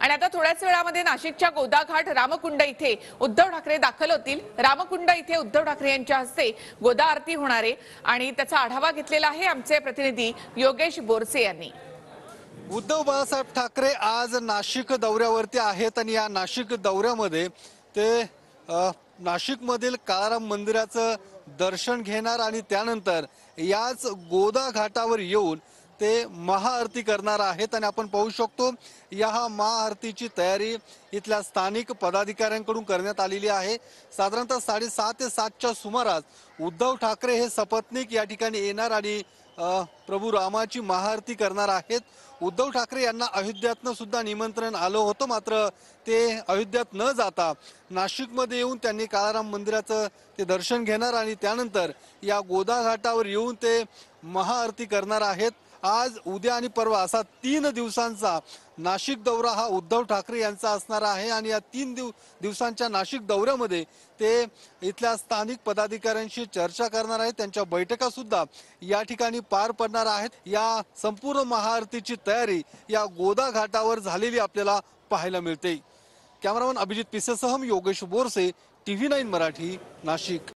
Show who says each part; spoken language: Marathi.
Speaker 1: आणि आता थोड्याच वेळामध्ये नाशिकच्या गोदाघाट रामकुंड इथे उद्धव ठाकरे दाखल होतील। रामकुंड इथे उद्धव ठाकरे यांच्या हस्ते गोदा आरती होणार आहे आणि त्याचा आढावा घेतलेला आहे आमचे प्रतिनिधी योगेश बोरसे यांनी।
Speaker 2: उद्धव बाळासाहेब ठाकरे आज नाशिक दौऱ्यावरती आहेत आणि या नाशिक दौऱ्यामध्ये ते नाशिकमधील काळाराम मंदिराचं दर्शन घेणार आणि त्यानंतर याच गोदा घाटावर येऊन ते महाआरती करणार आहेत। आणि आपण पाहू शकतो या महाआरतीची तयारी इथल्या स्थानिक पदाधिकाऱ्यांकडून करण्यात आलेली आहे। साधारणतः 6:30 ते 7च्या सुमारास उद्धव ठाकरे हे सपत्नीक या ठिकाणी येणार आणि प्रभू रामाची महाआरती करणार आहेत। उद्धव ठाकरे यांना अयोध्यातनं सुद्धा निमंत्रण आलं होतं, मात्र ते अयोध्यात न जाता नाशिकमध्ये येऊन त्यांनी काळाराम मंदिराचं ते दर्शन घेणार आणि त्यानंतर या गोदा घाटावर येऊन ते महाआरती करणार आहेत। आज उद्या आणि परवा असा 3 दिवसांचा नाशिक दौरा हा उद्धव ठाकरे यांचा असणार आहे आणि या 3 दिवसांच्या नाशिक दौऱ्यामध्ये ते इथल्या स्थानिक पदाधिकाऱ्यांशी चर्चा करणार आहेत। त्यांच्या बैठका सुद्धा या ठिकाणी पार पडणार आहेत। या संपूर्ण महाआरतीची तयारी या गोदा घाटावर झालेली आपल्याला पाहायला मिळते। कॅमेरामन अभिजित पिसेसह योगेश बोरसे, TV9 मराठी, नाशिक।